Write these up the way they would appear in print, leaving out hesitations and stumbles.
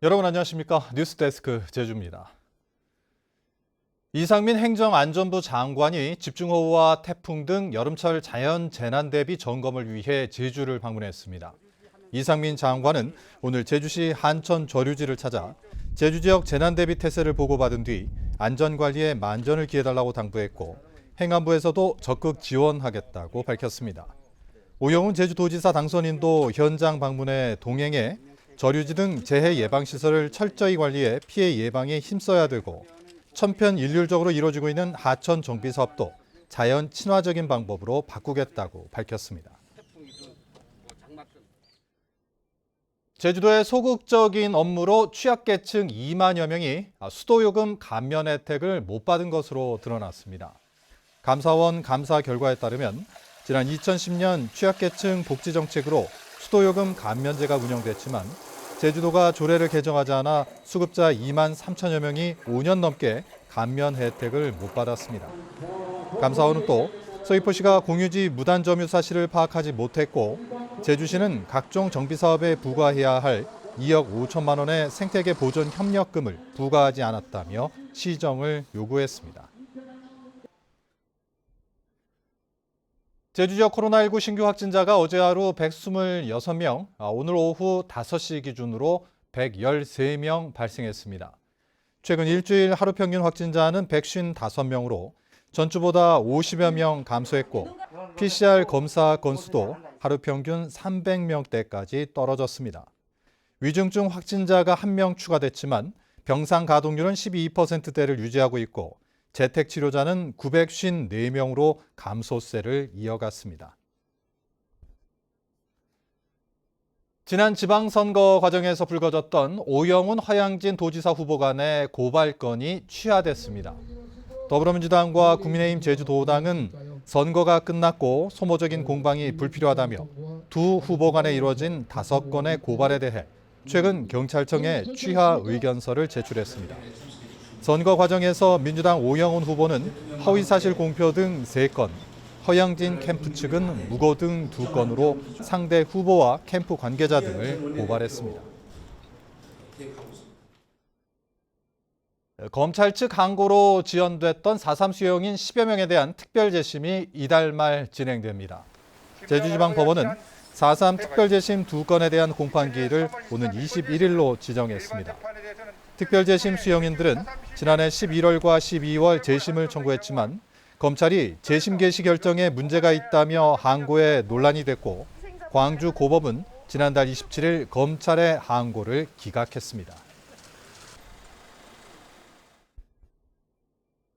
여러분 안녕하십니까? 뉴스데스크 제주입니다. 이상민 행정안전부 장관이 집중호우와 태풍 등 여름철 자연재난 대비 점검을 위해 제주를 방문했습니다. 이상민 장관은 오늘 제주시 한천 저류지를 찾아 제주 지역 재난 대비 태세를 보고받은 뒤 안전관리에 만전을 기해달라고 당부했고 행안부에서도 적극 지원하겠다고 밝혔습니다. 오영훈 제주도지사 당선인도 현장 방문에 동행해 저류지 등 재해 예방 시설을 철저히 관리해 피해 예방에 힘써야 되고 천편일률적으로 이루어지고 있는 하천 정비 사업도 자연 친화적인 방법으로 바꾸겠다고 밝혔습니다. 제주도의 소극적인 업무로 취약계층 2만여 명이 수도요금 감면 혜택을 못 받은 것으로 드러났습니다. 감사원 감사 결과에 따르면 지난 2010년 취약계층 복지정책으로 수도요금 감면제가 운영됐지만 제주도가 조례를 개정하지 않아 수급자 2만 3천여 명이 5년 넘게 감면 혜택을 못 받았습니다. 감사원은 또 서귀포시가 공유지 무단 점유 사실을 파악하지 못했고 제주시는 각종 정비 사업에 부과해야 할 2억 5천만 원의 생태계 보존 협력금을 부과하지 않았다며 시정을 요구했습니다. 제주 지역 코로나19 신규 확진자가 어제 하루 126명, 오늘 오후 5시 기준으로 113명 발생했습니다. 최근 일주일 하루 평균 확진자는 155명으로 전주보다 50여 명 감소했고 PCR 검사 건수도 하루 평균 300명대까지 떨어졌습니다. 위중증 확진자가 1명 추가됐지만 병상 가동률은 12%대를 유지하고 있고 재택치료자는 954명으로 감소세를 이어갔습니다. 지난 지방선거 과정에서 불거졌던 오영훈 허양진 도지사 후보 간의 고발건이 취하됐습니다. 더불어민주당과 국민의힘 제주도당은 선거가 끝났고 소모적인 공방이 불필요하다며 두 후보 간에 이루어진 5건의 고발에 대해 최근 경찰청에 취하 의견서를 제출했습니다. 선거 과정에서 민주당 오영훈 후보는 허위사실 공표 등 3건, 허양진 캠프 측은 무고 등 2건으로 상대 후보와 캠프 관계자 등을 고발했습니다. 검찰 측 항고로 지연됐던 4.3 수용인 10여 명에 대한 특별재심이 이달 말 진행됩니다. 제주지방법원은 4.3 특별재심 2건에 대한 공판기일을 오는 21일로 지정했습니다. 특별재심 수용인들은 지난해 11월과 12월 재심을 청구했지만 검찰이 재심 개시 결정에 문제가 있다며 항고에 논란이 됐고 광주 고법은 지난달 27일 검찰의 항고를 기각했습니다.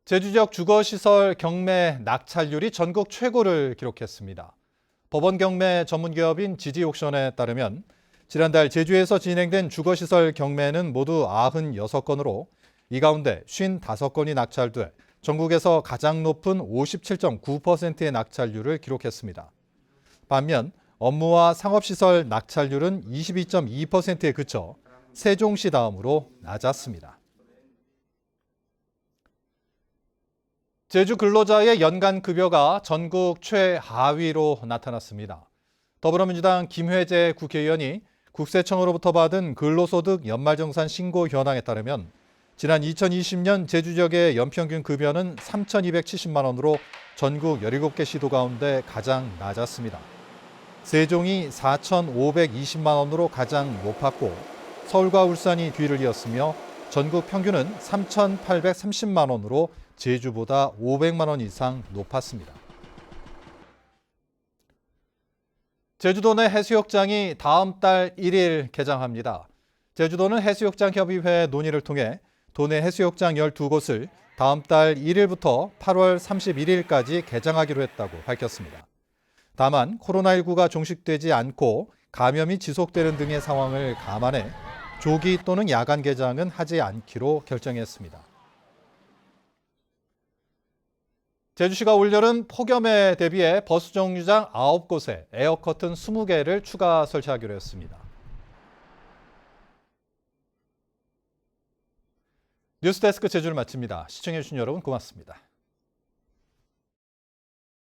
제주 지역 주거시설 경매 낙찰률이 전국 최고를 기록했습니다. 법원 경매 전문기업인 지지옥션에 따르면 지난달 제주에서 진행된 주거시설 경매는 모두 96건으로 이 가운데 55건이 낙찰돼 전국에서 가장 높은 57.9%의 낙찰률을 기록했습니다. 반면 업무와 상업시설 낙찰률은 22.2%에 그쳐 세종시 다음으로 낮았습니다. 제주 근로자의 연간 급여가 전국 최하위로 나타났습니다. 더불어민주당 김회재 국회의원이 국세청으로부터 받은 근로소득 연말정산 신고 현황에 따르면 지난 2020년 제주 지역의 연평균 급여는 3,270만 원으로 전국 17개 시도 가운데 가장 낮았습니다. 세종이 4,520만 원으로 가장 높았고 서울과 울산이 뒤를 이었으며 전국 평균은 3,830만 원으로 제주보다 500만 원 이상 높았습니다. 제주도 내 해수욕장이 다음 달 1일 개장합니다. 제주도는 해수욕장협의회 논의를 통해 도내 해수욕장 12곳을 다음 달 1일부터 8월 31일까지 개장하기로 했다고 밝혔습니다. 다만 코로나19가 종식되지 않고 감염이 지속되는 등의 상황을 감안해 조기 또는 야간 개장은 하지 않기로 결정했습니다. 제주시가 올여름 폭염에 대비해 버스 정류장 9곳에 에어커튼 20개를 추가 설치하기로 했습니다. 뉴스데스크 제주를 마칩니다. 시청해주신 여러분 고맙습니다.